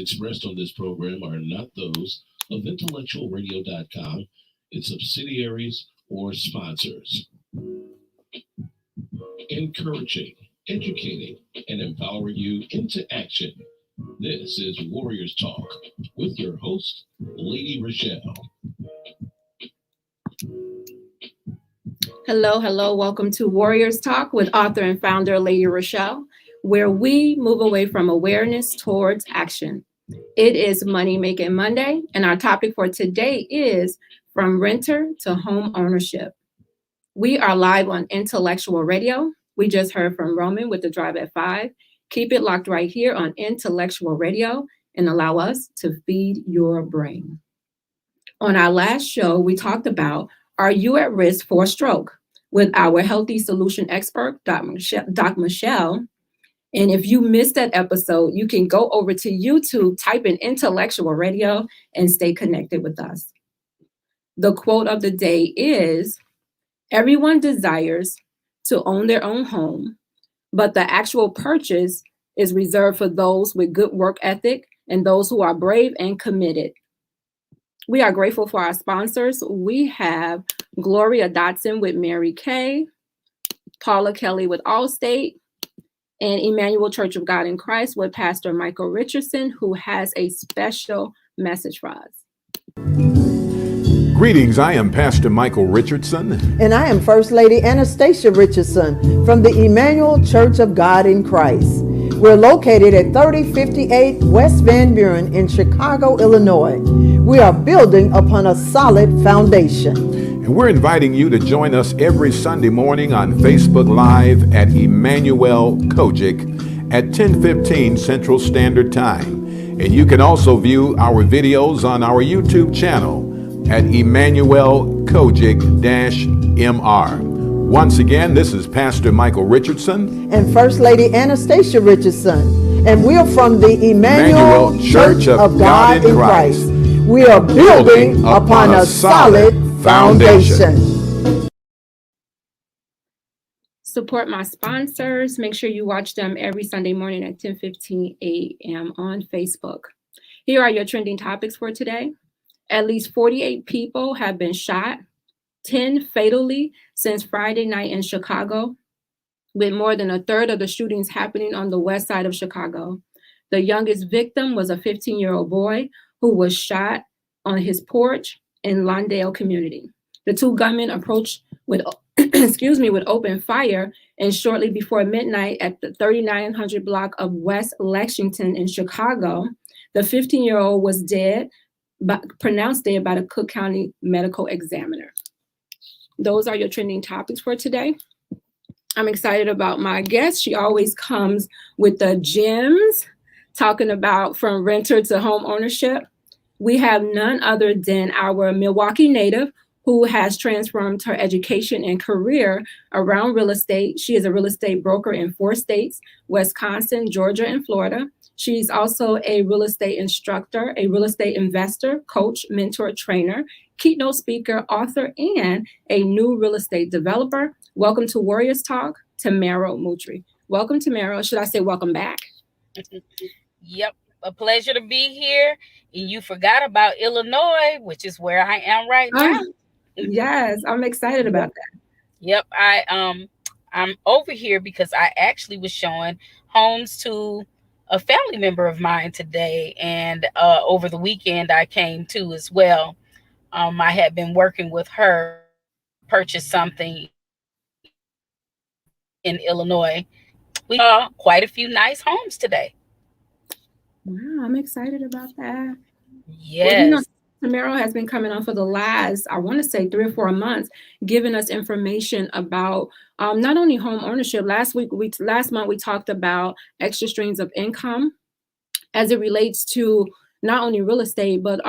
expressed on this program are not those of intellectualradio.com, its subsidiaries, or sponsors. Encouraging, educating, and empowering you into action. This is Warriors Talk with your host, Lady ReShell. Hello. Welcome to Warriors Talk with author and founder Lady ReShell, where we move away from awareness towards action. It is Money Making Monday, and our topic for today is From Renter to Home Ownership. We are live on Intellectual Radio. We just heard from Roman with the Drive at 5. Keep it locked right here on Intellectual Radio and allow us to feed your brain. On our last show, we talked about, are you at risk for a stroke? With our healthy solution expert, Doc Michelle. And if you missed that episode, you can go over to YouTube, type in Intellectual Radio, and stay connected with us. The quote of the day is, everyone desires to own their own home, but the actual purchase is reserved for those with good work ethic and those who are brave and committed. We are grateful for our sponsors. We have Gloria Dotson with Mary Kay, Paula Kelly with Allstate, and Emanuel C.O.G.I.C with Pastor Michael Richardson, who has a special message for us. Greetings, I am Pastor Michael Richardson. And I am First Lady Anastasia Richardson from the Emanuel Church of God in Christ. We're located at 3058 West Van Buren in Chicago, Illinois. We are building upon a solid foundation. And we're inviting you to join us every Sunday morning on Facebook Live at Emanuel C.O.G.I.C at 10:15 Central Standard Time. And you can also view our videos on our YouTube channel at Emanuel C.O.G.I.C-MR. Once again, this is Pastor Michael Richardson and First Lady Anastasia Richardson, and we're from the Emanuel Church of God in Christ. We are building upon a solid foundation. Support my sponsors. Make sure you watch them every Sunday morning at 10:15 a.m. on Facebook. Here are your trending topics for today. At least 48 people have been shot, 10 fatally since Friday night in Chicago, with more than a third of the shootings happening on the west side of Chicago. The youngest victim was a 15-year-old boy who was shot on his porch in Lawndale community. The two gunmen approached with with open fire, and shortly before midnight at the 3900 block of West Lexington in Chicago, the 15-year-old was dead, pronounced dead by the Cook County Medical Examiner. Those are your trending topics for today. I'm excited about my guest. She always comes with the gems, talking about from renter to home ownership. We have none other than our Milwaukee native who has transformed her education and career around real estate. She is a real estate broker in 4 states, Wisconsin, Georgia, and Florida. She's also a real estate instructor, a real estate investor, coach, mentor, trainer, keynote speaker, author, and a new real estate developer. Welcome to Warriors Talk, Tamairo Moutry. Welcome, Tamairo. Should I say welcome back? Yep, a pleasure to be here. And you forgot about Illinois, which is where I am right now. Yes, I'm excited about that. Yep, I'm over here because I actually was showing homes to a family member of mine today, and over the weekend I came to as well. I had been working with her, purchase something in Illinois. We saw quite a few nice homes today. Wow, I'm excited about that. Yes. Well, Tamairo has been coming on for the last, I want to say 3 or 4 months, giving us information about not only home ownership. Last month we talked about extra streams of income as it relates to not only real estate, but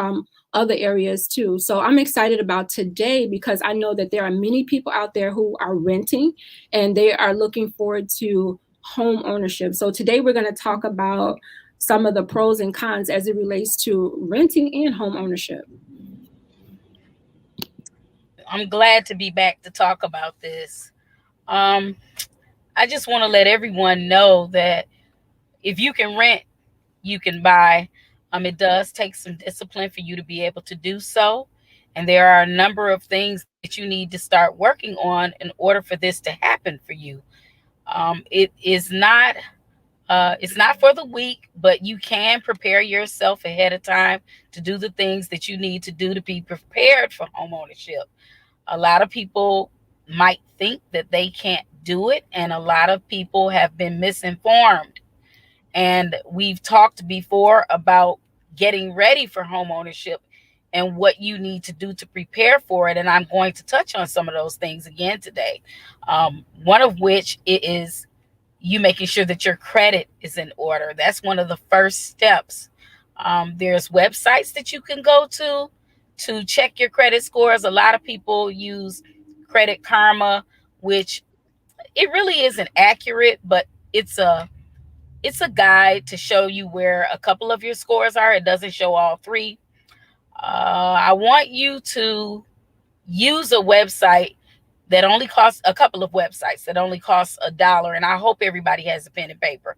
other areas too. So I'm excited about today because I know that there are many people out there who are renting and they are looking forward to home ownership. So today we're going to talk about some of the pros and cons as it relates to renting and home ownership. I'm glad to be back to talk about this. I just want to let everyone know that if you can rent, you can buy. It does take some discipline for you to be able to do so. And there are a number of things that you need to start working on in order for this to happen for you. It is not it's not for the weak, but you can prepare yourself ahead of time to do the things that you need to do to be prepared for homeownership. A lot of people might think that they can't do it, and a lot of people have been misinformed. And we've talked before about getting ready for homeownership and what you need to do to prepare for it. And I'm going to touch on some of those things again today. One of which is you making sure that your credit is in order. That's one of the first steps. There's websites that you can go to check your credit scores. A lot of people use Credit Karma, which it really isn't accurate, but it's a guide to show you where a couple of your scores are. It doesn't show all three. I want you to use a website that only costs a couple of websites that only costs $1. And I hope everybody has a pen and paper,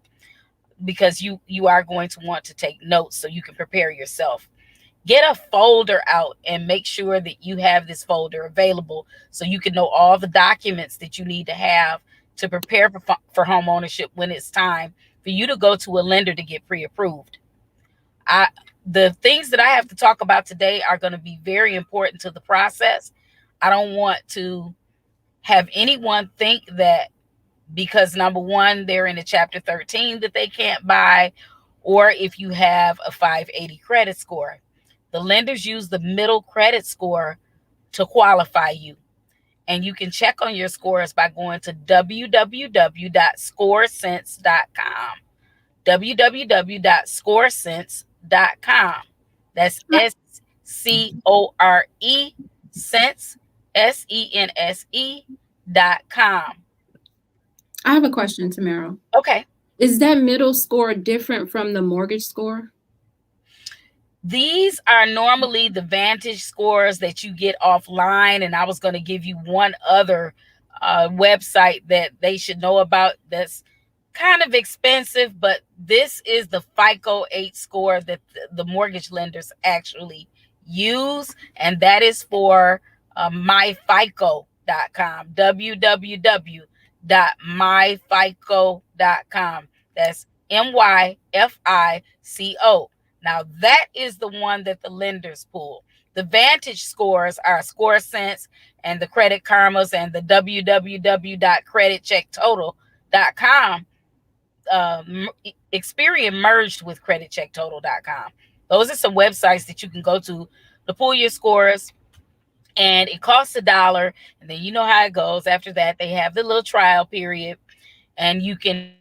because you are going to want to take notes so you can prepare yourself. Get a folder out and make sure that you have this folder available so you can know all the documents that you need to have to prepare for home ownership when it's time for you to go to a lender to get pre-approved. The things that I have to talk about today are going to be very important to the process. I don't want to have anyone think that because, number one, they're in a Chapter 13 that they can't buy, or if you have a 580 credit score. The lenders use the middle credit score to qualify you. And you can check on your scores by going to www.scoresense.com. www.scoresense.com. That's SCORE Sense, SENSE.com. I have a question, Tamairo. Okay. Is that middle score different from the mortgage score? These are normally the Vantage scores that you get offline. And I was going to give you one other website that they should know about that's kind of expensive, but this is the FICO 8 score that the mortgage lenders actually use. And that is for myfico.com, www.myfico.com. That's MYFICO. Now that is the one that the lenders pull. The Vantage scores are ScoreSense and the Credit Karmas and the www.creditchecktotal.com. Experian merged with creditchecktotal.com. Those are some websites that you can go to pull your scores, and it costs $1. And then you know how it goes. After that, they have the little trial period, and you can.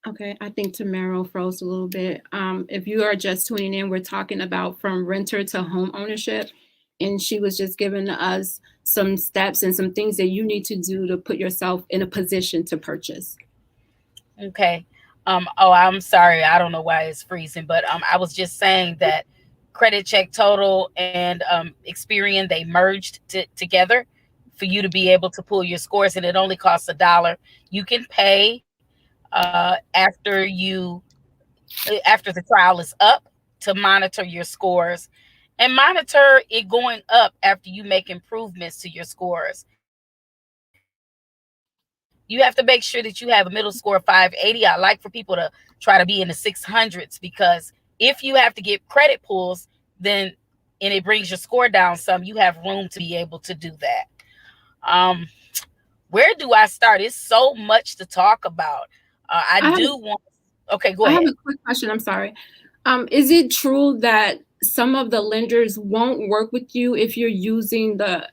Okay, I think Tamairo froze a little bit. If you are just tuning in, we're talking about from renter to home ownership. And she was just giving us some steps and some things that you need to do to put yourself in a position to purchase. Okay. I'm sorry. I don't know why it's freezing, but I was just saying that Credit Check Total and Experian, they merged together for you to be able to pull your scores, and it only costs $1. You can pay after the trial is up to monitor your scores, and monitor it going up after you make improvements to your scores. You have to make sure that you have a middle score of 580. I like for people to try to be in the 600s, because if you have to get credit pulls, then and it brings your score down some, you have room to be able to do that. Where do I start? It's so much to talk about. Okay, go ahead. I have a quick question. I'm sorry. Is it true that some of the lenders won't work with you if you're using the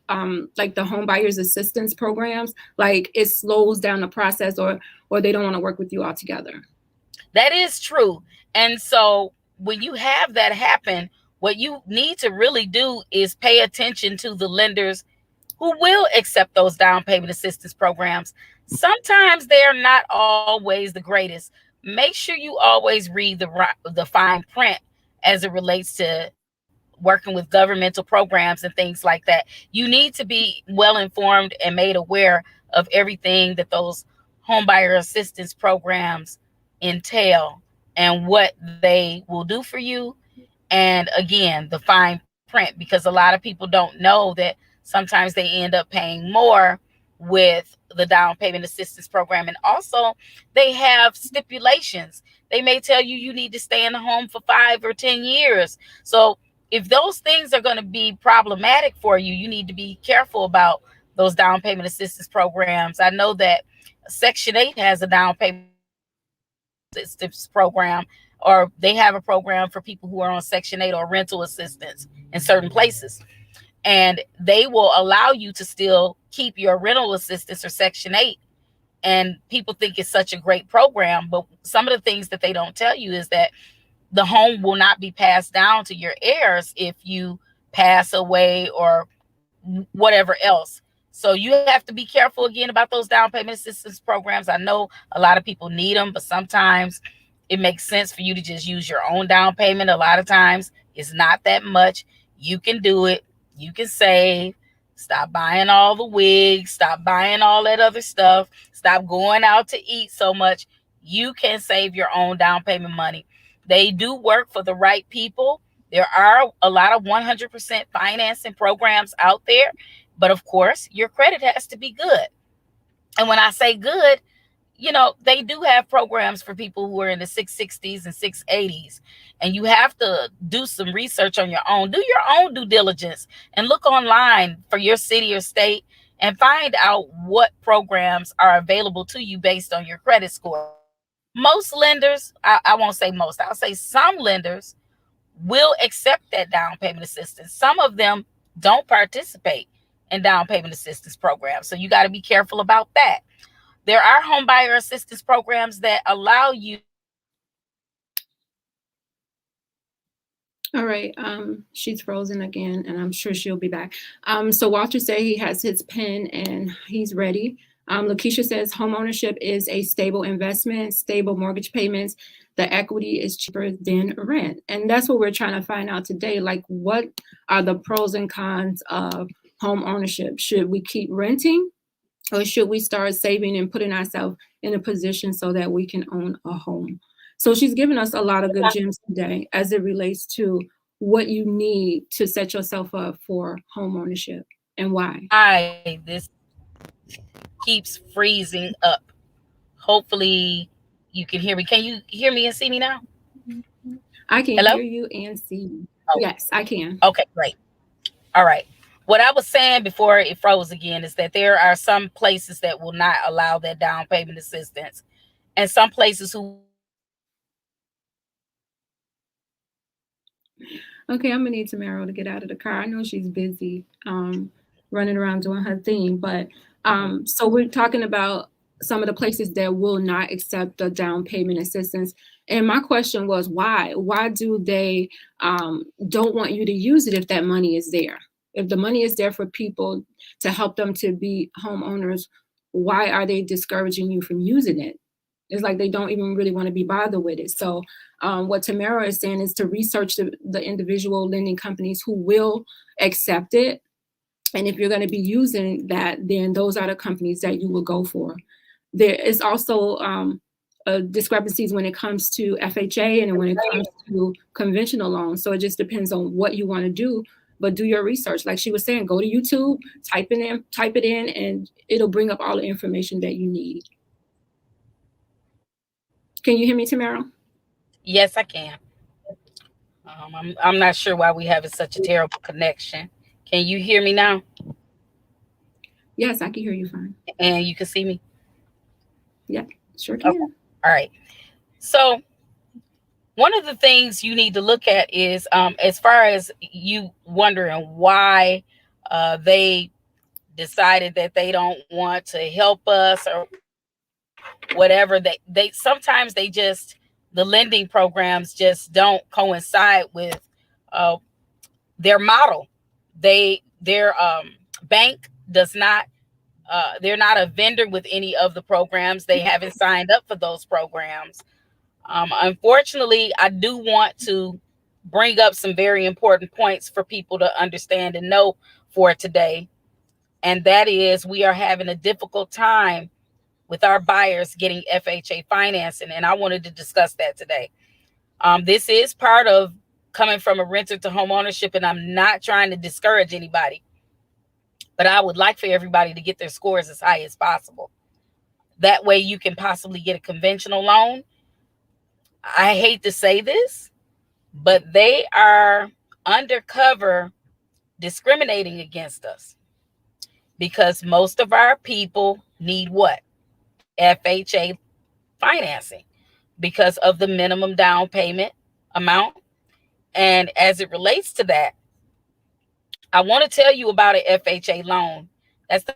like the home buyers assistance programs? Like it slows down the process, or they don't want to work with you altogether? That is true. And so when you have that happen, what you need to really do is pay attention to the lenders who will accept those down payment assistance programs. Sometimes they're not always the greatest. Make sure you always read the fine print as it relates to working with governmental programs and things like that. You need to be well informed and made aware of everything that those homebuyer assistance programs entail and what they will do for you. And again, the fine print, because a lot of people don't know that sometimes they end up paying more with the down payment assistance program. And also they have stipulations. They may tell you you need to stay in the home for 5 or 10 years. So if those things are going to be problematic for you, you need to be careful about those down payment assistance programs. I know that Section 8 has a down payment assistance program, or they have a program for people who are on Section 8 or rental assistance in certain places. And they will allow you to still keep your rental assistance or Section 8. And people think it's such a great program. But some of the things that they don't tell you is that the home will not be passed down to your heirs if you pass away or whatever else. So you have to be careful again about those down payment assistance programs. I know a lot of people need them, but sometimes it makes sense for you to just use your own down payment. A lot of times it's not that much. You can do it. You can save. Stop buying all the wigs. Stop buying all that other stuff. Stop going out to eat so much. You can save your own down payment money. They do work for the right people. There are a lot of 100% financing programs out there, but of course, your credit has to be good. And when I say good, you know, they do have programs for people who are in the 660s and 680s, and you have to do some research on your own. Do your own due diligence and look online for your city or state and find out what programs are available to you based on your credit score. Most lenders, I won't say most, I'll say some lenders will accept that down payment assistance. Some of them don't participate in down payment assistance programs. So you got to be careful about that. There are home buyer assistance programs that allow you. All right. She's frozen again, and I'm sure she'll be back. So Walter said he has his pen and he's ready. Lakeisha says home ownership is a stable investment, stable mortgage payments. The equity is cheaper than rent. And that's what we're trying to find out today. Like, what are the pros and cons of home ownership? Should we keep renting, or should we start saving and putting ourselves in a position so that we can own a home? So she's given us a lot of good gems today as it relates to what you need to set yourself up for home ownership and why. This keeps freezing up. Hopefully you can hear me. Can you hear me and see me now? I can Hello? hear you and see you. Oh. Yes, I can. Okay, great. All right. What I was saying before it froze again is that there are some places that will not allow that down payment assistance, and some places who. Okay, I'm gonna need Tamairo to get out of the car. I know she's busy running around doing her thing, but so we're talking about some of the places that will not accept the down payment assistance. And my question was, why? Why do they don't want you to use it if that money is there? If the money is there for people to help them to be homeowners, why are they discouraging you from using it? It's like they don't even really want to be bothered with it. So what Tamairo is saying is to research the individual lending companies who will accept it. And if you're going to be using that, then those are the companies that you will go for. There is also discrepancies when it comes to FHA and when it comes to conventional loans. So it just depends on what you want to do, but do your research. Like she was saying, go to YouTube, type it in, and it'll bring up all the information that you need. Can you hear me, Tamairo? Yes, I can. I'm not sure why we have such a terrible connection. Can you hear me now? Yes, I can hear you fine. And you can see me? Yeah, sure can. Okay. All right. So one of the things you need to look at is as far as you wondering why they decided that they don't want to help us or whatever, they sometimes they just, the lending programs just don't coincide with their model. Their bank does not, they're not a vendor with any of the programs. They haven't signed up for those programs. Unfortunately, I do want to bring up some very important points for people to understand and know for today. And that is, we are having a difficult time with our buyers getting FHA financing. And I wanted to discuss that today. This is part of coming from a renter to home ownership, and I'm not trying to discourage anybody, but I would like for everybody to get their scores as high as possible. That way you can possibly get a conventional loan. I hate to say this, but they are undercover discriminating against us because most of our people need what? FHA financing because of the minimum down payment amount. And as it relates to that, I want to tell you about an FHA loan. That's the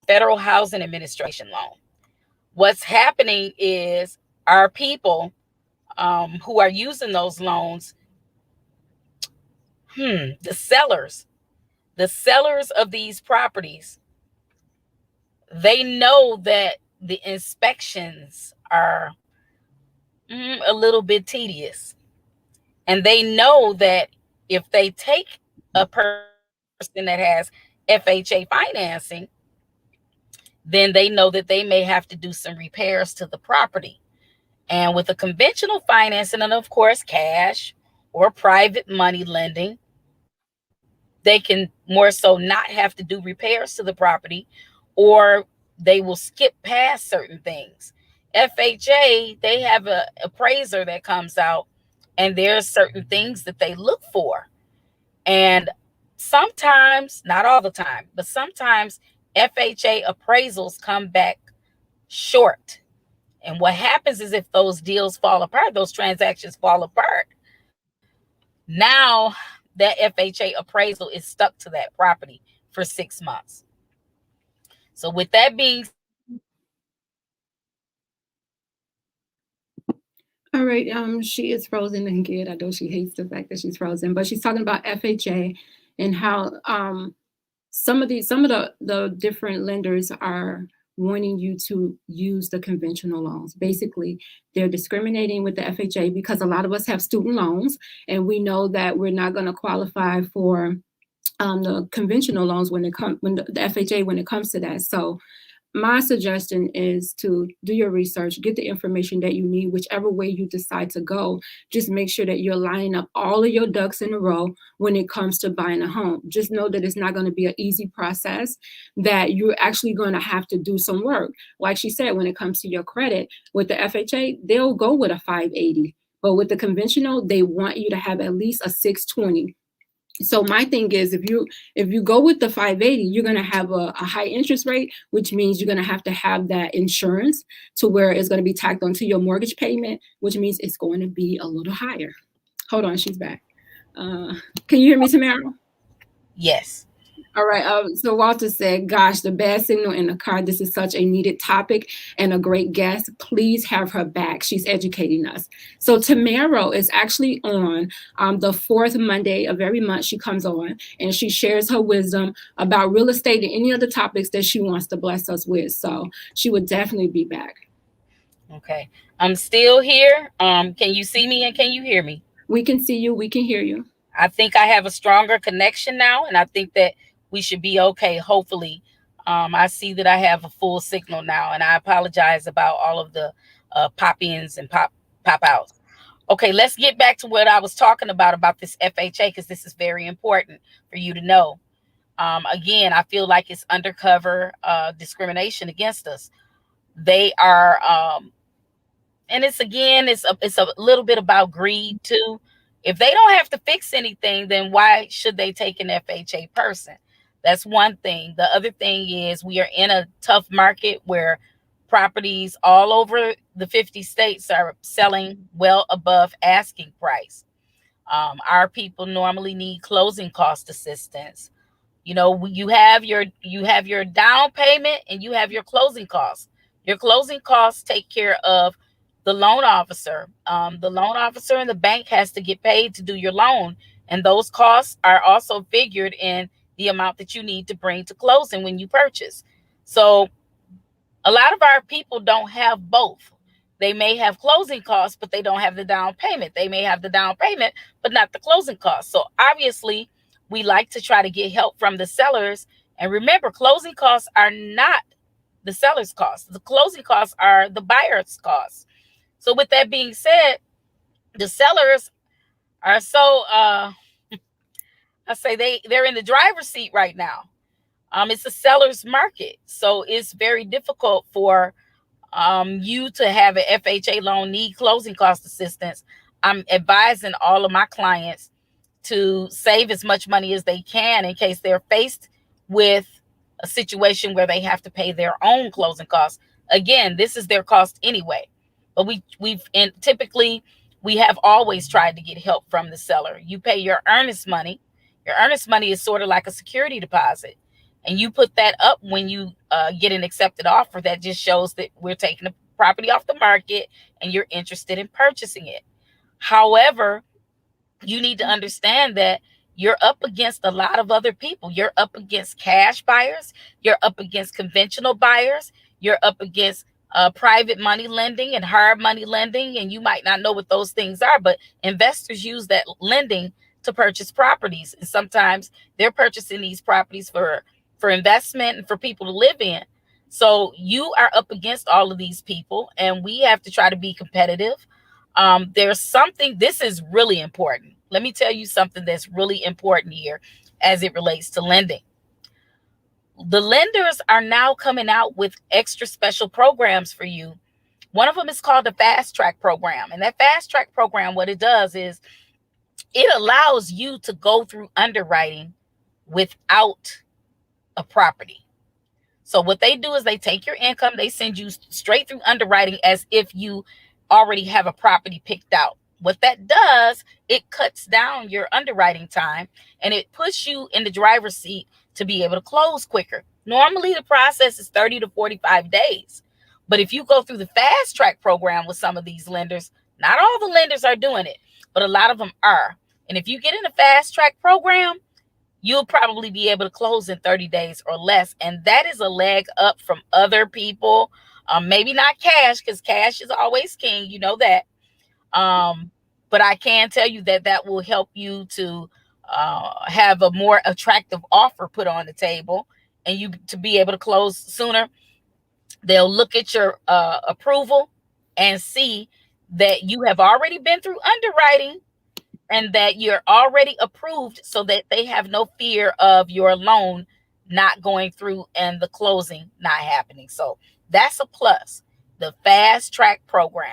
Federal Housing Administration loan. What's happening is our people who are using those loans, the sellers of these properties, they know that the inspections are a little bit tedious. And they know that if they take a person that has FHA financing, then they know that they may have to do some repairs to the property. And with a conventional financing, and of course, cash or private money lending, they can more so not have to do repairs to the property, or they will skip past certain things. FHA, they have an appraiser that comes out, and there's certain things that they look for. And sometimes, not all the time, but sometimes FHA appraisals come back short. And what happens is if those deals fall apart, those transactions fall apart, now that FHA appraisal is stuck to that property for 6 months. So with that being all right, she is frozen again. I know she hates the fact that she's frozen, but she's talking about FHA and how some of the different lenders are wanting you to use the conventional loans. Basically, they're discriminating with the FHA because a lot of us have student loans, and we know that we're not going to qualify for the conventional loans when the FHA when it comes to that. So my suggestion is to do your research, get the information that you need, whichever way you decide to go. Just make sure that you're lining up all of your ducks in a row when it comes to buying a home. Just know that it's not going to be an easy process, that you're actually going to have to do some work. Like she said, when it comes to your credit, with the FHA, they'll go with a 580. But with the conventional, they want you to have at least a 620. So my thing is, if you go with the 580, you're going to have a high interest rate, which means you're going to have that insurance to where it's going to be tacked onto your mortgage payment, which means it's going to be a little higher. Hold on, she's back. Can you hear me, Tamairo? Yes. All right. So Walter said, gosh, the bad signal in the car. This is such a needed topic and a great guest. Please have her back. She's educating us. So Tamairo is actually on the fourth Monday of every month. She comes on and she shares her wisdom about real estate and any other topics that she wants to bless us with. So she would definitely be back. Okay. I'm still here. Can you see me and can you hear me? We can see you. We can hear you. I think I have a stronger connection now, and I think that we should be okay, hopefully. I see that I have a full signal now, and I apologize about all of the pop-ins and pop-outs. Okay, let's get back to what I was talking about this FHA, because this is very important for you to know. Again, I feel like it's undercover discrimination against us. They are, and it's a little bit about greed too. If they don't have to fix anything, then why should they take an FHA person? That's one thing. The other thing is we are in a tough market where properties all over the 50 states are selling well above asking price. Our people normally need closing cost assistance. You know, you have your down payment and you have your closing costs. Your closing costs take care of the loan officer. The loan officer and the bank has to get paid to do your loan. And those costs are also figured in the amount that you need to bring to closing when you purchase. So a lot of our people don't have both. They may have closing costs, but they don't have the down payment. They may have the down payment, but not the closing costs. So obviously, we like to try to get help from the sellers. And remember, closing costs are not the seller's costs. The closing costs are the buyer's costs. So with that being said, the sellers are so I say they're in the driver's seat right now. It's a seller's market, so it's very difficult for you to have an FHA loan, need closing cost assistance. I'm advising all of my clients to save as much money as they can in case they're faced with a situation where they have to pay their own closing costs. Again, this is their cost anyway, but typically we have always tried to get help from the seller. You pay your earnest money. Your earnest money is sort of like a security deposit, and you put that up when you get an accepted offer. That just shows that we're taking the property off the market and you're interested in purchasing it. However, you need to understand that you're up against a lot of other people. You're up against cash buyers. You're up against conventional buyers. You're up against private money lending and hard money lending. And you might not know what those things are, but investors use that lending to purchase properties. And sometimes they're purchasing these properties for investment and for people to live in. So you are up against all of these people, and we have to try to be competitive. This is really important. Let me tell you something that's really important here as it relates to lending. The lenders are now coming out with extra special programs for you. One of them is called the Fast Track program. And that Fast Track program, what it does is it allows you to go through underwriting without a property. So what they do is they take your income, they send you straight through underwriting as if you already have a property picked out. What that does, it cuts down your underwriting time and it puts you in the driver's seat to be able to close quicker. Normally the process is 30 to 45 days. But if you go through the Fast Track program with some of these lenders, not all the lenders are doing it, but a lot of them are. And if you get in the Fast Track program, you'll probably be able to close in 30 days or less. And that is a leg up from other people. Maybe not cash, because cash is always king. You know that. But I can tell you that will help you to have a more attractive offer put on the table and you to be able to close sooner. They'll look at your approval and see that you have already been through underwriting and that you're already approved, so that they have no fear of your loan not going through and the closing not happening. So that's a plus, the Fast Track program.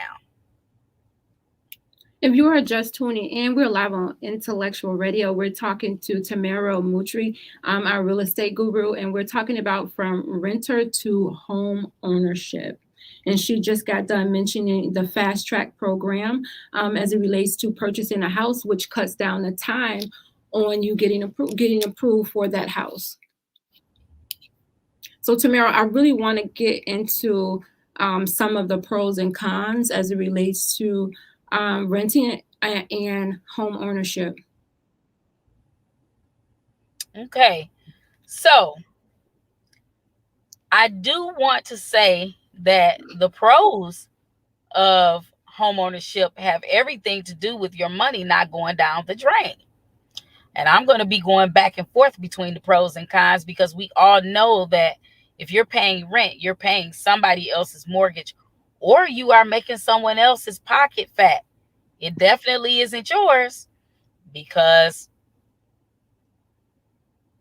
If you are just tuning in, we're live on Intellectual Radio. We're talking to Tamairo Moutry, our real estate guru, and we're talking about from renter to home ownership. And she just got done mentioning the Fast Track program as it relates to purchasing a house, which cuts down the time on you getting approved for that house. So Tamairo, I really want to get into some of the pros and cons as it relates to renting and home ownership. Okay, so I do want to say that the pros of home ownership have everything to do with your money not going down the drain. And I'm going to be going back and forth between the pros and cons, because we all know that if you're paying rent, you're paying somebody else's mortgage, or you are making someone else's pocket fat. It definitely isn't yours, because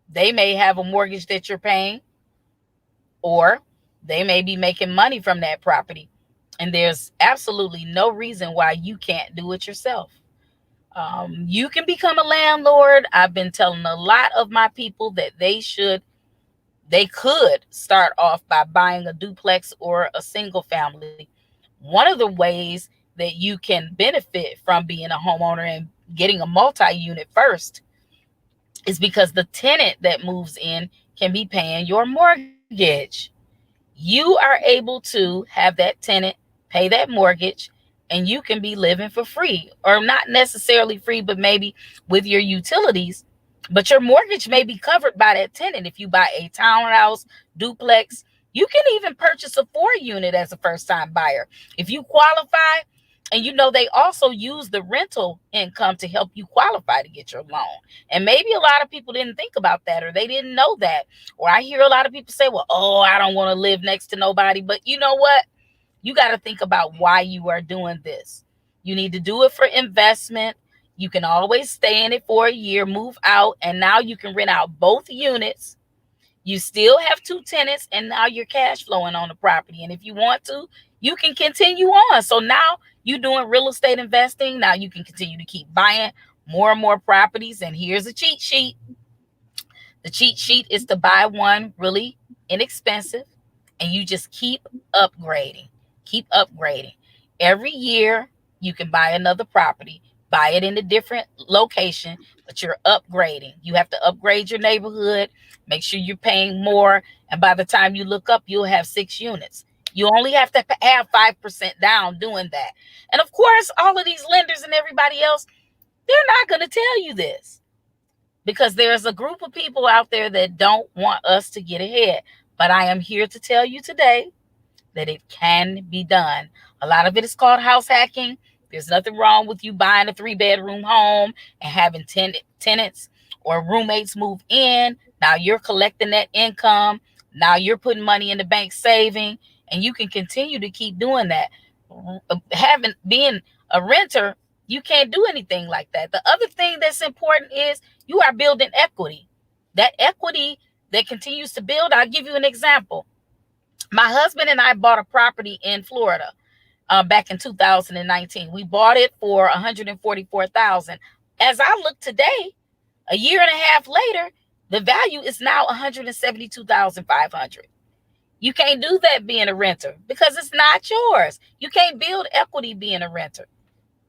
they may have a mortgage that you're paying, or they may be making money from that property. And there's absolutely no reason why you can't do it yourself. You can become a landlord. I've been telling a lot of my people that they could start off by buying a duplex or a single family. One of the ways that you can benefit from being a homeowner and getting a multi-unit first is because the tenant that moves in can be paying your mortgage. You are able to have that tenant pay that mortgage, and you can be living for free, or not necessarily free, but maybe with your utilities. But your mortgage may be covered by that tenant. If you buy a townhouse, duplex, you can even purchase a 4-unit as a first-time buyer. If you qualify, And they also use the rental income to help you qualify to get your loan. And maybe a lot of people didn't think about that, or they didn't know that. Or I hear a lot of people say, well, I don't want to live next to nobody. But you know what? You got to think about why you are doing this. You need to do it for investment. You can always stay in it for a year, move out, and now you can rent out both units. You still have 2 tenants, and now you're cash flowing on the property. And if you want to, you can continue on. So now you're doing real estate investing. Now you can continue to keep buying more and more properties. And here's a cheat sheet. The cheat sheet is to buy one really inexpensive, and you just keep upgrading. Keep upgrading. Every year, you can buy another property, buy it in a different location, but you're upgrading. You have to upgrade your neighborhood, make sure you're paying more, and by the time you look up, you'll have 6 units. You only have to have 5% down doing that. And of course, all of these lenders and everybody else, they're not going to tell you this, because there's a group of people out there that don't want us to get ahead. But I am here to tell you today that it can be done. A lot of it is called house hacking. There's nothing wrong with you buying a 3-bedroom home and having tenants or roommates move in. Now you're collecting that income. Now you're putting money in the bank saving, and you can continue to keep doing that. Being a renter, you can't do anything like that. The other thing that's important is you are building equity. That equity that continues to build. I'll give you an example. My husband and I bought a property in Florida back in 2019. We bought it for $144,000. As I look today, a year and a half later, the value is now $172,500. You can't do that being a renter because it's not yours. You can't build equity being a renter.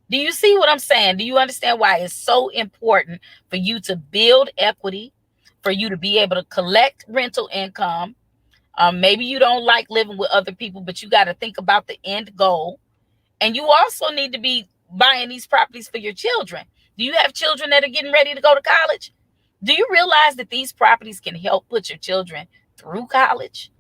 Do you see what I'm saying? Do you understand why it's so important for you to build equity, for you to be able to collect rental income? Maybe you don't like living with other people, but you got to think about the end goal. And you also need to be buying these properties for your children. Do you have children that are getting ready to go to college? Do you realize that these properties can help put your children through college?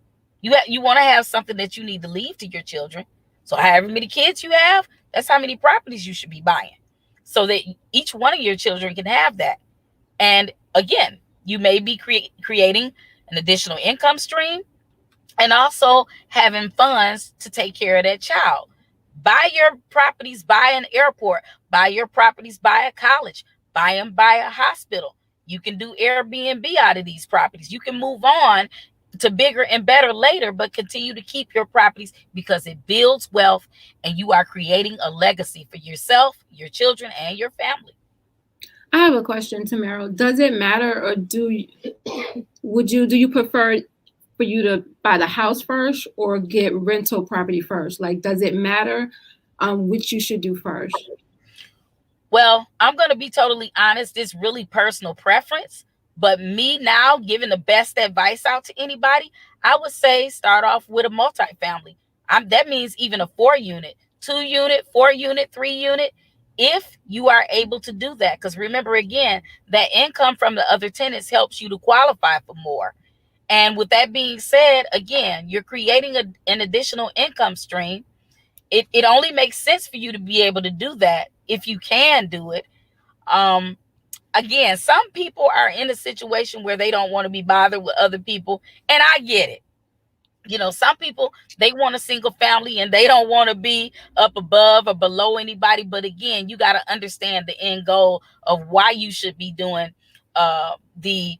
You want to have something that you need to leave to your children. So however many kids you have, that's how many properties you should be buying, so that each one of your children can have that. And again, you may be creating an additional income stream, and also having funds to take care of that child. Buy your properties, buy an airport, buy your properties, buy a college, buy them, buy a hospital. You can do Airbnb out of these properties. You can move on to bigger and better later, but continue to keep your properties because it builds wealth, and you are creating a legacy for yourself, your children, and your family. I have a question, Tamairo. Does it matter, or do you prefer for you to buy the house first or get rental property first? Like, does it matter which you should do first? Well, I'm going to be totally honest. It's really personal preference. But me now giving the best advice out to anybody, I would say start off with a multifamily. That means even a 4-unit, 2-unit, 4-unit, 3-unit, if you are able to do that. Because remember, again, that income from the other tenants helps you to qualify for more. And with that being said, again, you're creating an additional income stream. It only makes sense for you to be able to do that if you can do it. Again, some people are in a situation where they don't want to be bothered with other people, and I get it. Some people, they want a single family and they don't want to be up above or below anybody. But again, you got to understand the end goal of why you should be doing the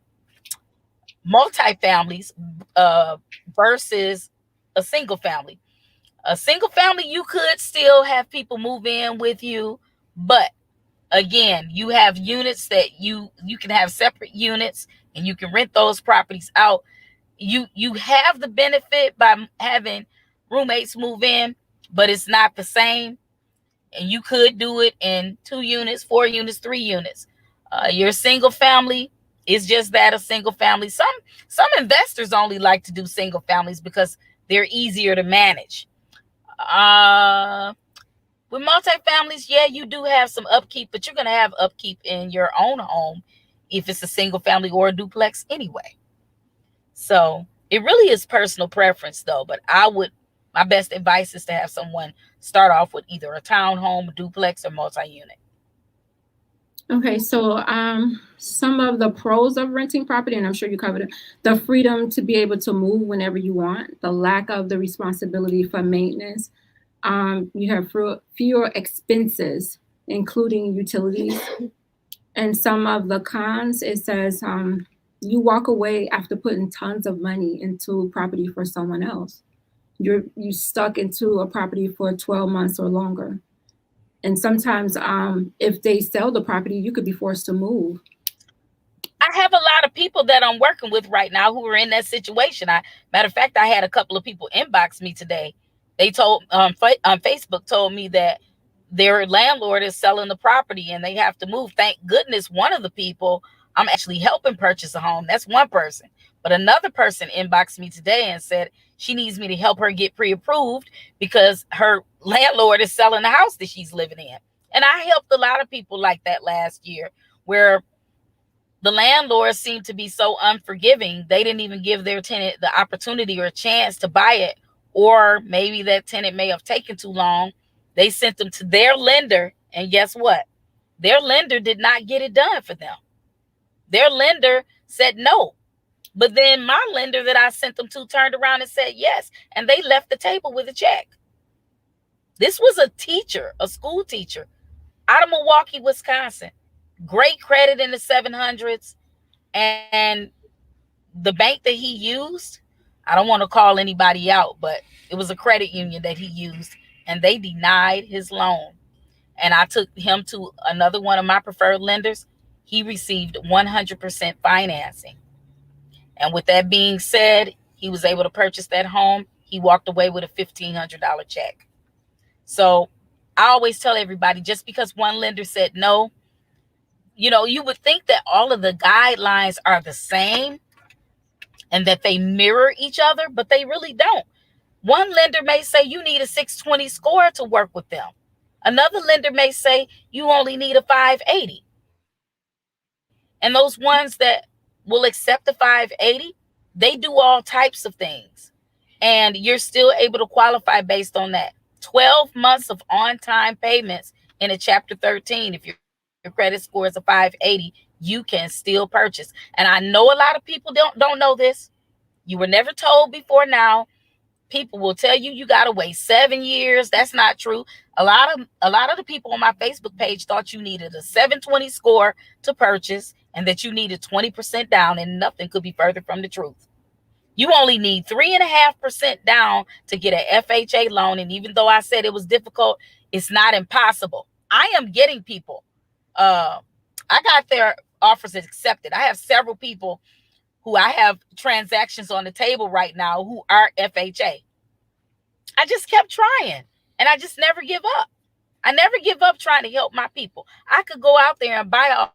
multifamilies versus a single family. A single family, you could still have people move in with you, but again, you have units that you can have separate units, and you can rent those properties out. You have the benefit by having roommates move in, but it's not the same. And you could do it in 2 units, 4 units, 3 units. Your single family is just that, a single family. Some investors only like to do single families because they're easier to manage. With multifamilies, yeah, you do have some upkeep, but you're going to have upkeep in your own home if it's a single family or a duplex anyway. So it really is personal preference, though. But I would my best advice is to have someone start off with either a townhome, duplex, or multi-unit. Okay, so some of the pros of renting property, and I'm sure you covered it: the freedom to be able to move whenever you want, the lack of the responsibility for maintenance, you have fewer expenses, including utilities. And some of the cons, it says you walk away after putting tons of money into property for someone else. You stuck into a property for 12 months or longer. And sometimes if they sell the property, you could be forced to move. I have a lot of people that I'm working with right now who are in that situation. Matter of fact, I had a couple of people inbox me today. They told on Facebook told me that their landlord is selling the property and they have to move. Thank goodness one of the people I'm actually helping purchase a home. That's one person. But another person inboxed me today and said she needs me to help her get pre-approved because her landlord is selling the house that she's living in. And I helped a lot of people like that last year, where the landlords seem to be so unforgiving. They didn't even give their tenant the opportunity or a chance to buy it. Or maybe that tenant may have taken too long. They sent them to their lender. And guess what? Their lender did not get it done for them. Their lender said no. But then my lender that I sent them to turned around and said yes. And they left the table with a check. This was a teacher, a school teacher out of Milwaukee, Wisconsin. Great credit in the 700s. And the bank that he used, I don't want to call anybody out, but it was a credit union that he used, and they denied his loan. And I took him to another one of my preferred lenders. He received 100% financing. And with that being said, he was able to purchase that home. He walked away with a $1,500 check. So I always tell everybody, just because one lender said no, you would think that all of the guidelines are the same and that they mirror each other, but they really don't. One lender may say you need a 620 score to work with them. Another lender may say you only need a 580. And those ones that will accept the 580, they do all types of things. And you're still able to qualify based on that. 12 months of on-time payments in a Chapter 13. If your credit score is a 580, you can still purchase. And I know a lot of people don't know this. You were never told before now. People will tell you got to wait 7 years. That's not true. A lot of the people on my Facebook page thought you needed a 720 score to purchase and that you needed 20% down, and nothing could be further from the truth. You only need 3.5% down to get an FHA loan. And even though I said it was difficult, it's not impossible. I am getting people. I got their offers accepted. I have several people who I have transactions on the table right now who are FHA. I just kept trying, and I just never give up. I never give up trying to help my people. I could go out there and buy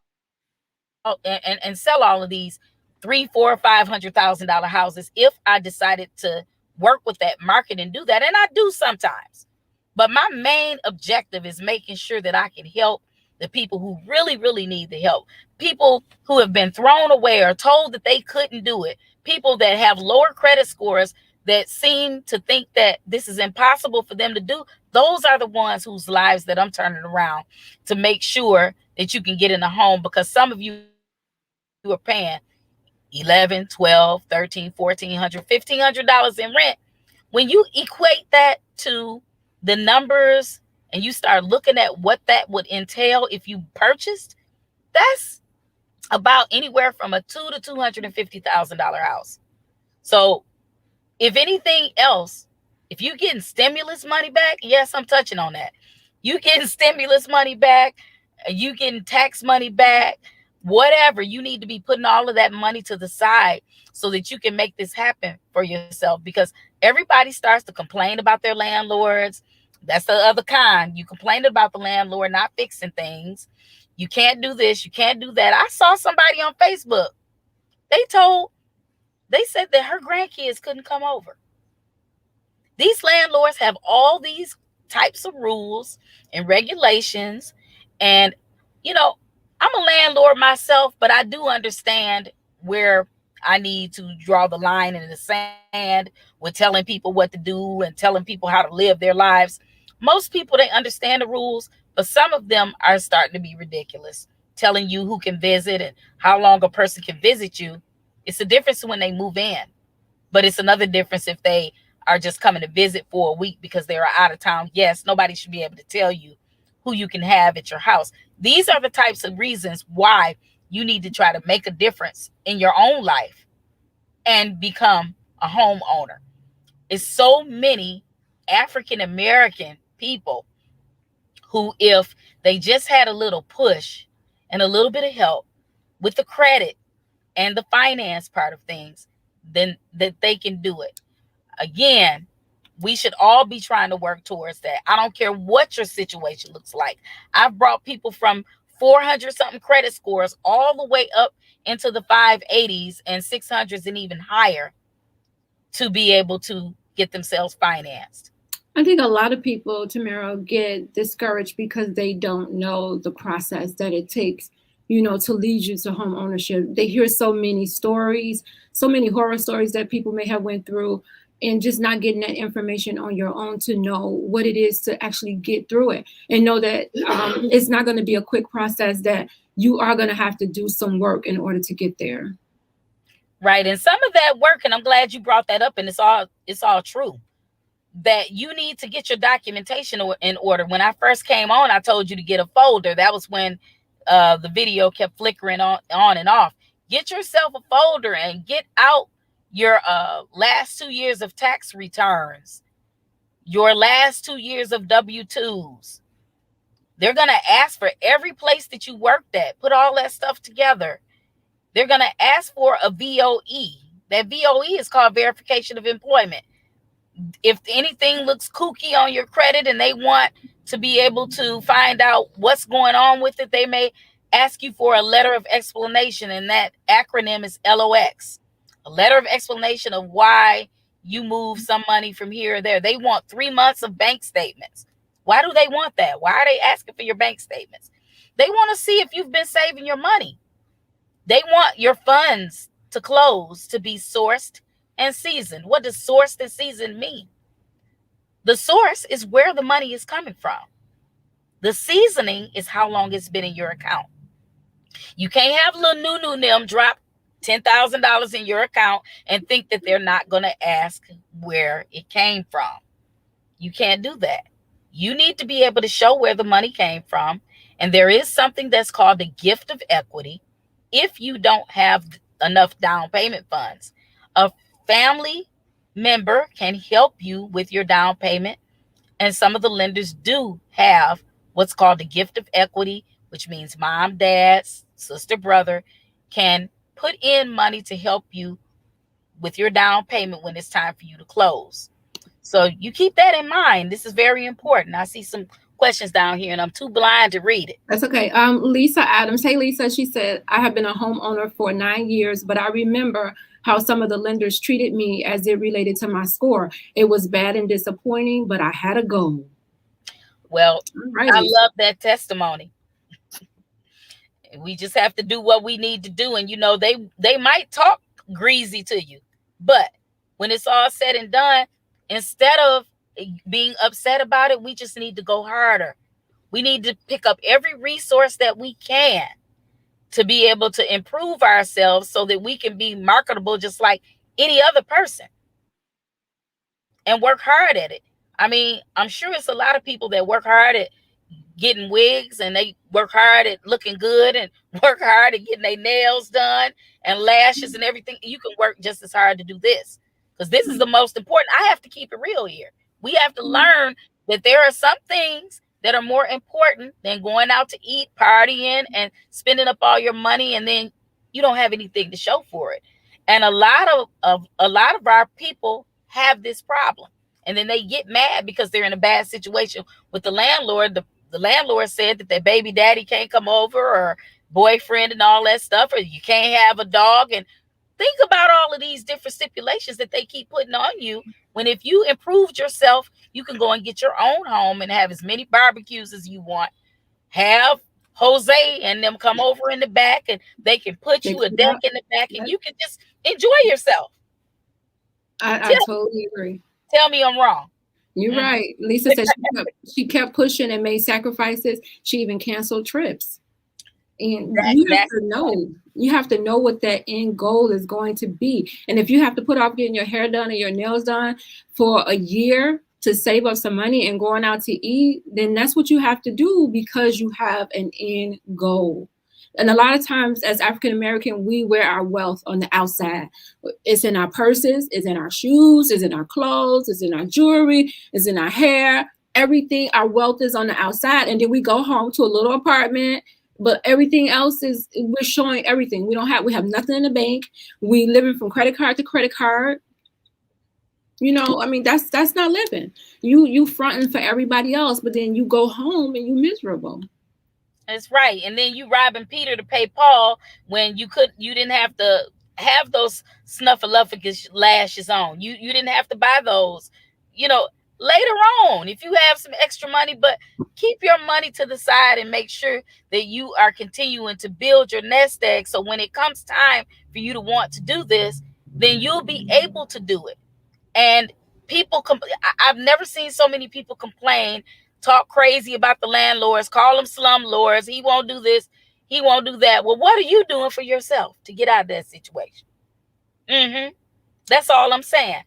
and sell all of these $300,000, $400,000, $500,000 houses if I decided to work with that market and do that. And I do sometimes. But my main objective is making sure that I can help the people who really, really need the help. People who have been thrown away or told that they couldn't do it. People that have lower credit scores that seem to think that this is impossible for them to do. Those are the ones whose lives that I'm turning around to make sure that you can get in a home, because some of you are paying $1,100, $1,200, $1,300, $1,400, $1,500 in rent. When you equate that to the numbers and you start looking at what that would entail if you purchased, that's about anywhere from a $200,000 to $250,000 house. So if anything else, if you're getting stimulus money back, yes, I'm touching on that. You getting stimulus money back, you getting tax money back, whatever, you need to be putting all of that money to the side so that you can make this happen for yourself, because everybody starts to complain about their landlords. That's the other kind. You complain about the landlord not fixing things. You can't do this, you can't do that. I saw somebody on Facebook. They said that her grandkids couldn't come over. These landlords have all these types of rules and regulations. And, I'm a landlord myself, but I do understand where I need to draw the line in the sand with telling people what to do and telling people how to live their lives. Most people, they understand the rules, but some of them are starting to be ridiculous. Telling you who can visit and how long a person can visit you. It's a difference when they move in, but it's another difference if they are just coming to visit for a week because they are out of town. Yes, nobody should be able to tell you who you can have at your house. These are the types of reasons why you need to try to make a difference in your own life and become a homeowner. It's so many African American people who, if they just had a little push and a little bit of help with the credit and the finance part of things, then that they can do it. Again, we should all be trying to work towards that. I don't care what your situation looks like. I've brought people from 400 something credit scores all the way up into the 580s and 600s and even higher to be able to get themselves financed. I think a lot of people, Tamairo, get discouraged because they don't know the process that it takes, to lead you to home ownership. They hear so many stories, so many horror stories that people may have went through, and just not getting that information on your own to know what it is to actually get through it and know that it's not going to be a quick process, that you are going to have to do some work in order to get there. Right. And some of that work, and I'm glad you brought that up, and it's all true, that you need to get your documentation in order. When I first came on, I told you to get a folder. That was when the video kept flickering on and off. Get yourself a folder and get out your last 2 years of tax returns, your last 2 years of W-2s. They're going to ask for every place that you worked at. Put all that stuff together. They're going to ask for a VOE. That VOE is called verification of employment. If anything looks kooky on your credit and they want to be able to find out what's going on with it, they may ask you for a letter of explanation, and that acronym is LOX. A letter of explanation of why you move some money from here or there. They want 3 months of bank statements. Why do they want that? Why are they asking for your bank statements? They want to see if you've been saving your money. They want your funds to close to be sourced and seasoned. What does sourced and seasoned mean? The source is where the money is coming from. The seasoning is how long it's been in your account. You can't have little Nunu them drop $10,000 in your account and think that they're not going to ask where it came from. You can't do that. You need to be able to show where the money came from. And there is something that's called the gift of equity. If you don't have enough down payment funds, a family member can help you with your down payment. And some of the lenders do have what's called the gift of equity, which means mom, dad, sister, brother can put in money to help you with your down payment when it's time for you to close. So you keep that in mind. This is very important. I see some questions down here and I'm too blind to read it. That's okay. Lisa Adams. Hey, Lisa, she said, I have been a homeowner for 9 years, but I remember how some of the lenders treated me as it related to my score. It was bad and disappointing, but I had a goal. Well, right, I love that testimony. We just have to do what we need to do. And, they might talk greasy to you, but when it's all said and done, instead of being upset about it, we just need to go harder. We need to pick up every resource that we can to be able to improve ourselves so that we can be marketable just like any other person and work hard at it. I mean, I'm sure it's a lot of people that work hard at getting wigs and they work hard at looking good and work hard at getting their nails done and lashes and everything. You can work just as hard to do this because this is the most important. I have to keep it real here. We have to learn that there are some things that are more important than going out to eat, partying, and spending up all your money, and then you don't have anything to show for it. And a lot of our people have this problem, and then they get mad because they're in a bad situation with the landlord. The landlord said that their baby daddy can't come over, or boyfriend and all that stuff, or you can't have a dog. And think about all of these different stipulations that they keep putting on you. When if you improved yourself, you can go and get your own home and have as many barbecues as you want. Have Jose and them come over in the back, and they can put you a deck in the back, and you can just Enjoy yourself. I totally agree. Tell me I'm wrong. You're right. Lisa said she kept pushing and made sacrifices. She even canceled trips. And you have to know what that end goal is going to be. And if you have to put off getting your hair done or your nails done for a year to save up some money and going out to eat, then that's what you have to do, because you have an end goal. And a lot of times as African American, we wear our wealth on the outside. It's in our purses, it's in our shoes, it's in our clothes, it's in our jewelry, it's in our hair. Everything, our wealth is on the outside. And then we go home to a little apartment, but everything else is, we're showing everything. We have nothing in the bank. We living from credit card to credit card. You know, I mean, that's not living. You fronting for everybody else, but then you go home and you miserable. That's right. And then you robbing Peter to pay Paul when you didn't have to have those snuffleupagus lashes on. You didn't have to buy those, you know, later on, if you have some extra money. But keep your money to the side and make sure that you are continuing to build your nest egg. So when it comes time for you to want to do this, then you'll be able to do it. And people, I've never seen so many people complain, talk crazy about the landlords, call them slumlords. He won't do this, he won't do that. Well, what are you doing for yourself to get out of that situation? That's all I'm saying.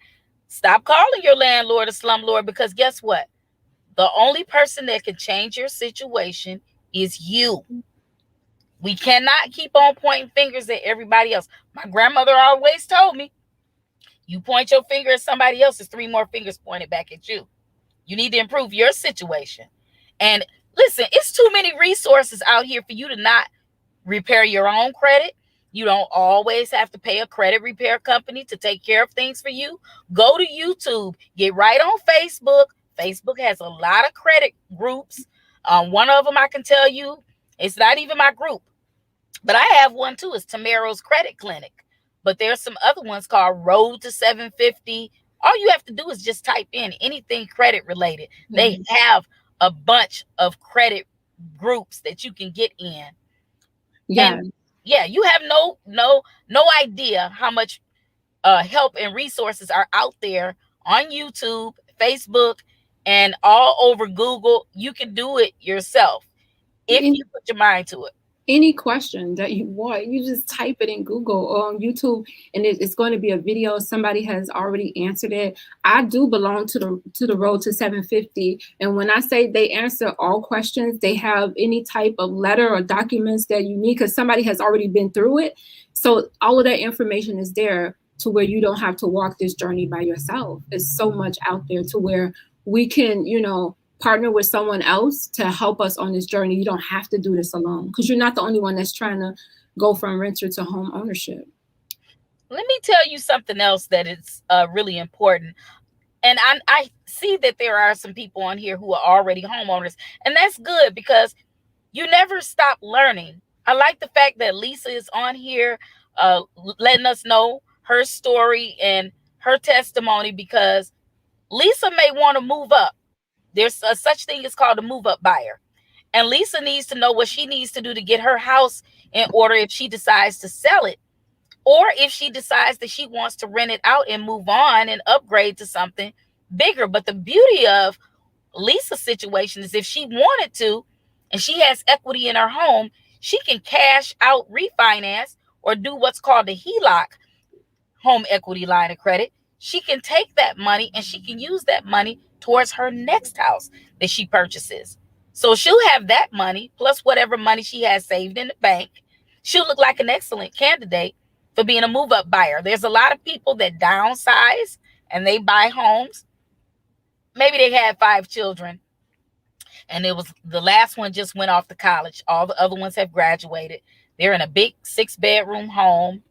Stop calling your landlord a slumlord, because guess what? The only person that can change your situation is you. We cannot keep on pointing fingers at everybody else. My grandmother always told me, you point your finger at somebody else, there's 3 more fingers pointed back at you. You need to improve your situation. And listen, it's too many resources out here for you to not repair your own credit. You don't always have to pay a credit repair company to take care of things for you. Go to YouTube, get right on Facebook. Facebook has a lot of credit groups. One of them I can tell you, it's not even my group, but I have one too. It's Tamairo's Credit Clinic. But there's some other ones called Road to 750. All you have to do is just type in anything credit related. They have a bunch of credit groups that you can get in. Yeah. And yeah, you have no idea how much help and resources are out there on YouTube, Facebook, and all over Google. You can do it yourself if you put your mind to it. Any question that you want, you just type it in Google or on YouTube, and it's going to be a video. Somebody has already answered it. I do belong to the Road to 750, and when I say they answer all questions, they have any type of letter or documents that you need, because somebody has already been through it. So all of that information is there to where you don't have to walk this journey by yourself. There's so much out there to where we can, partner with someone else to help us on this journey. You don't have to do this alone, because you're not the only one that's trying to go from renter to home ownership. Let me tell you something else that is really important. And I see that there are some people on here who are already homeowners, and that's good, because you never stop learning. I like the fact that Lisa is on here letting us know her story and her testimony, because Lisa may want to move up. There's a such thing as called a move up buyer. And Lisa needs to know what she needs to do to get her house in order if she decides to sell it, or if she decides that she wants to rent it out and move on and upgrade to something bigger. But the beauty of Lisa's situation is if she wanted to, and she has equity in her home, she can cash out, refinance, or do what's called the HELOC, home equity line of credit. She can take that money and she can use that money towards her next house that she purchases. So she'll have that money plus whatever money she has saved in the bank. She'll look like an excellent candidate for being a move-up buyer. There's a lot of people that downsize and they buy homes. Maybe they had 5 children and it was the last one just went off to college. All the other ones have graduated. They're in a big 6-bedroom home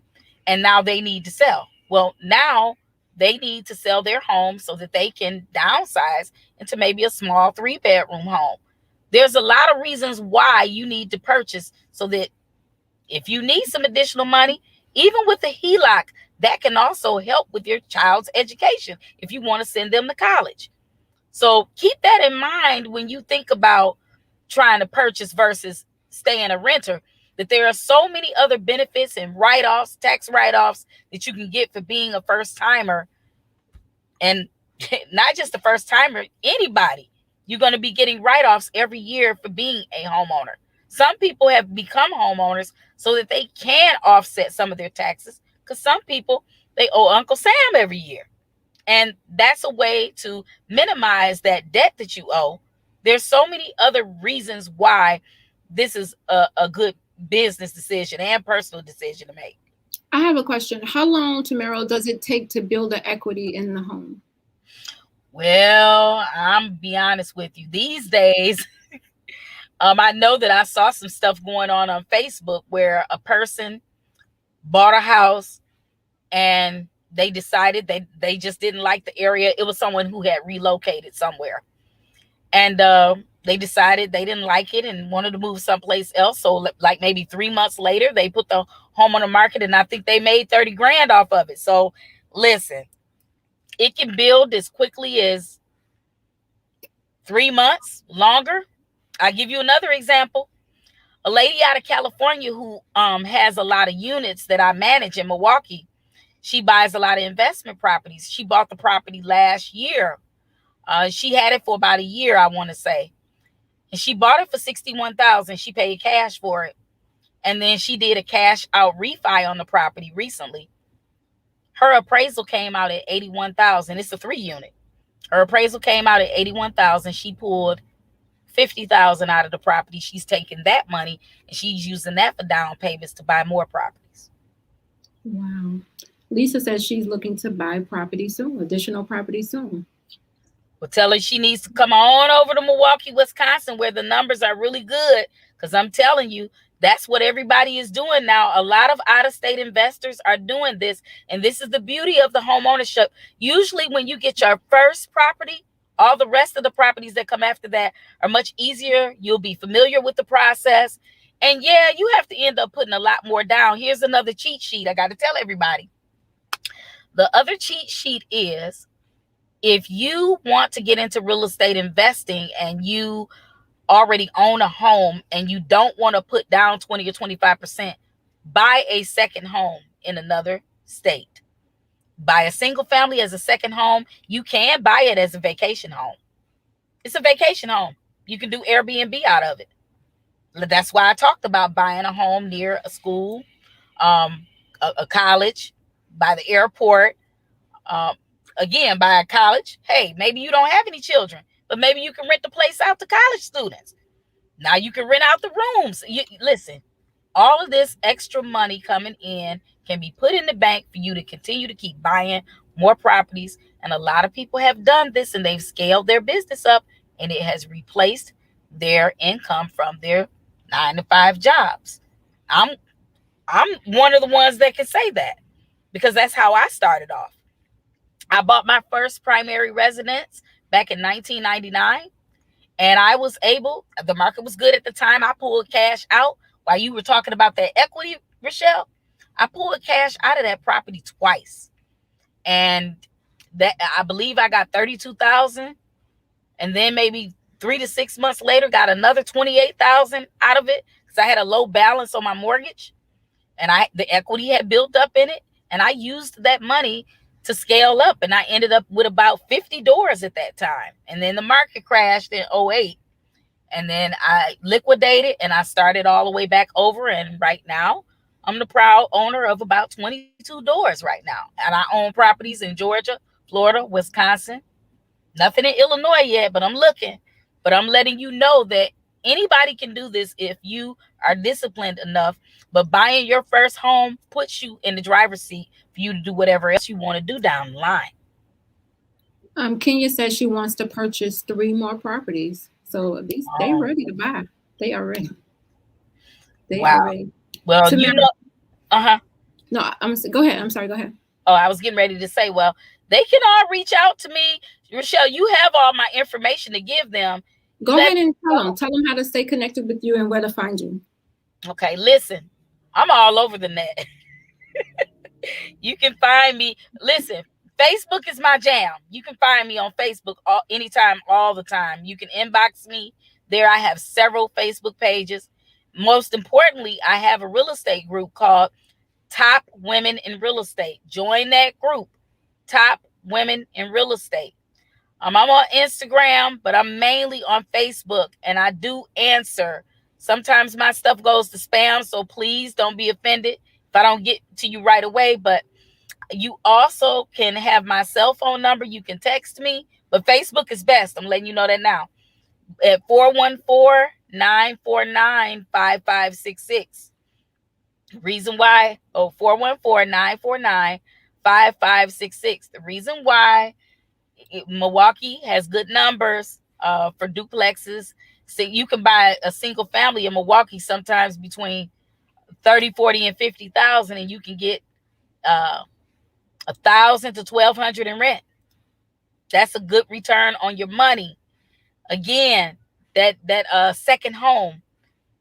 and now they need to sell. Well, now they need to sell their home so that they can downsize into maybe a small 3-bedroom home. There's a lot of reasons why you need to purchase, so that if you need some additional money, even with a HELOC, that can also help with your child's education if you want to send them to college. So keep that in mind when you think about trying to purchase versus staying a renter. that there are so many other benefits and write-offs, tax write-offs that you can get for being a first timer. And not just the first timer, anybody. You're going to be getting write-offs every year for being a homeowner. Some people have become homeowners so that they can offset some of their taxes, because some people, they owe Uncle Sam every year. And that's a way to minimize that debt that you owe. There's so many other reasons why this is a good business decision and personal decision to make. I have a question. How long, Tamairo, does it take to build the equity in the home? Well, I'm be honest with you. These days, I know that I saw some stuff going on Facebook where a person bought a house and they decided they just didn't like the area. It was someone who had relocated somewhere. And they decided they didn't like it and wanted to move someplace else. So like maybe 3 months later, they put the home on the market, and I think they made 30 grand off of it. So listen, it can build as quickly as 3 months, longer. I'll give you another example. A lady out of California who has a lot of units that I manage in Milwaukee. She buys a lot of investment properties. She bought the property last year. She had it for about a year, I want to say. And she bought it for $61,000. She paid cash for it. And then she did a cash out refi on the property recently. Her appraisal came out at $81,000. It's a 3-unit. Her appraisal came out at $81,000. She pulled $50,000 out of the property. She's taking that money and she's using that for down payments to buy more properties. Wow. Lisa says she's looking to buy property soon, additional property soon. Well, tell her she needs to come on over to Milwaukee, Wisconsin, where the numbers are really good. Because I'm telling you, that's what everybody is doing now. A lot of out-of-state investors are doing this. And this is the beauty of the home ownership. Usually when you get your first property, all the rest of the properties that come after that are much easier. You'll be familiar with the process. And yeah, you have to end up putting a lot more down. Here's another cheat sheet I got to tell everybody. The other cheat sheet is, if you want to get into real estate investing and you already own a home and you don't want to put down 20 or 25%, buy a second home in another state. Buy a single family as a second home. You can buy it as a vacation home. It's a vacation home. You can do Airbnb out of it. That's why I talked about buying a home near a school, a college, by the airport. Again, by a college. Hey, maybe you don't have any children, but maybe you can rent the place out to college students. Now you can rent out the rooms. Listen, all of this extra money coming in can be put in the bank for you to continue to keep buying more properties. And a lot of people have done this and they've scaled their business up, and it has replaced their income from their 9-to-5 jobs. I'm one of the ones that can say that, because that's how I started off. I bought my first primary residence back in 1999, and I was able, the market was good at the time. I pulled cash out while you were talking about that equity, ReShell. I pulled cash out of that property twice. And that, I believe I got $32,000, and then maybe 3 to 6 months later, got another $28,000 out of it because I had a low balance on my mortgage, and the equity had built up in it, and I used that money to scale up, and I ended up with about 50 doors at that time. And then the market crashed in 2008, and then I liquidated and I started all the way back over. And right now I'm the proud owner of about 22 doors right now. And I own properties in Georgia, Florida, Wisconsin, nothing in Illinois yet, but I'm looking. But I'm letting you know that anybody can do this if you are disciplined enough. But buying your first home puts you in the driver's seat for you to do whatever else you want to do down the line. Kenya says she wants to purchase 3 more properties. So they're ready to buy. They are ready. They are ready. Well, you know, No, go ahead. I'm sorry. Go ahead. Oh, I was getting ready to say, well, they can all reach out to me. ReShell, you have all my information to give them. Go ahead and tell them how to stay connected with you and where to find you. Okay, listen, I'm all over the net. You can find me. Listen, Facebook is my jam. You can find me on Facebook anytime, all the time. You can inbox me there. I have several Facebook pages. most importantly, I have a real estate group called Top Women in Real Estate. Join that group, Top Women in Real Estate. I'm on Instagram, but I'm mainly on Facebook, and I do answer. Sometimes my stuff goes to spam, so please don't be offended if I don't get to you right away. But you also can have my cell phone number. You can text me, but Facebook is best. I'm letting you know that now. At 414-949-5566. Reason why, 414-949-5566. The reason why Milwaukee has good numbers for duplexes. So you can buy a single family in Milwaukee sometimes between 30, 40, and 50,000, and you can get 1,000 to 1,200 in rent. That's a good return on your money. Again, that second home.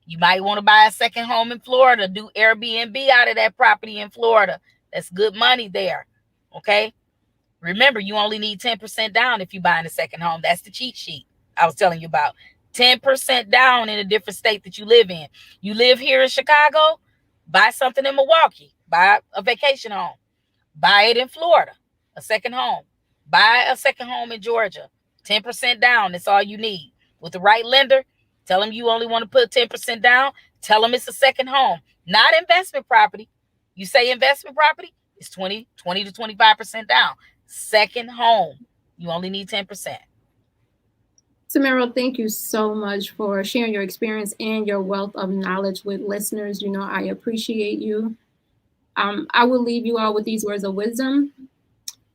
You might want to buy a second home in Florida, do Airbnb out of that property in Florida. That's good money there. Okay. Remember, you only need 10% down if you're buying a second home. That's the cheat sheet I was telling you about. 10% down in a different state that you live in. You live here in Chicago, buy something in Milwaukee. Buy a vacation home. Buy it in Florida, a second home. Buy a second home in Georgia. 10% down, that's all you need. With the right lender, tell them you only want to put 10% down. Tell them it's a second home, not investment property. You say investment property, it's 20 to 25% down. Second home, you only need 10%. Tamairo, thank you so much for sharing your experience and your wealth of knowledge with listeners. You know, I appreciate you. I will leave you all with these words of wisdom.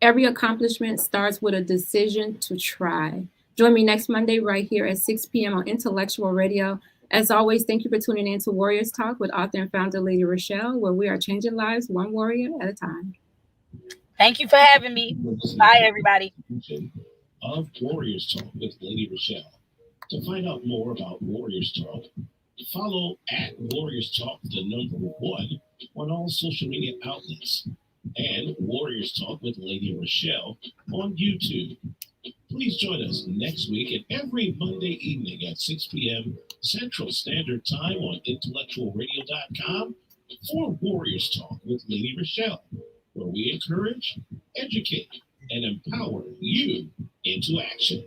Every accomplishment starts with a decision to try. Join me next Monday right here at 6 p.m. on Intellectual Radio. As always, thank you for tuning in to Warriors Talk with author and founder Lady ReShell, where we are changing lives one warrior at a time. Thank you for having me. Bye, everybody. Of Warriors Talk with Lady ReShell. To find out more about Warriors Talk, follow at Warriors Talk, the number 1, on all social media outlets, and Warriors Talk with Lady ReShell on YouTube. Please join us next week and every Monday evening at 6 p.m. Central Standard Time on intellectualradio.com for Warriors Talk with Lady ReShell, where we encourage, educate, and empower you into action.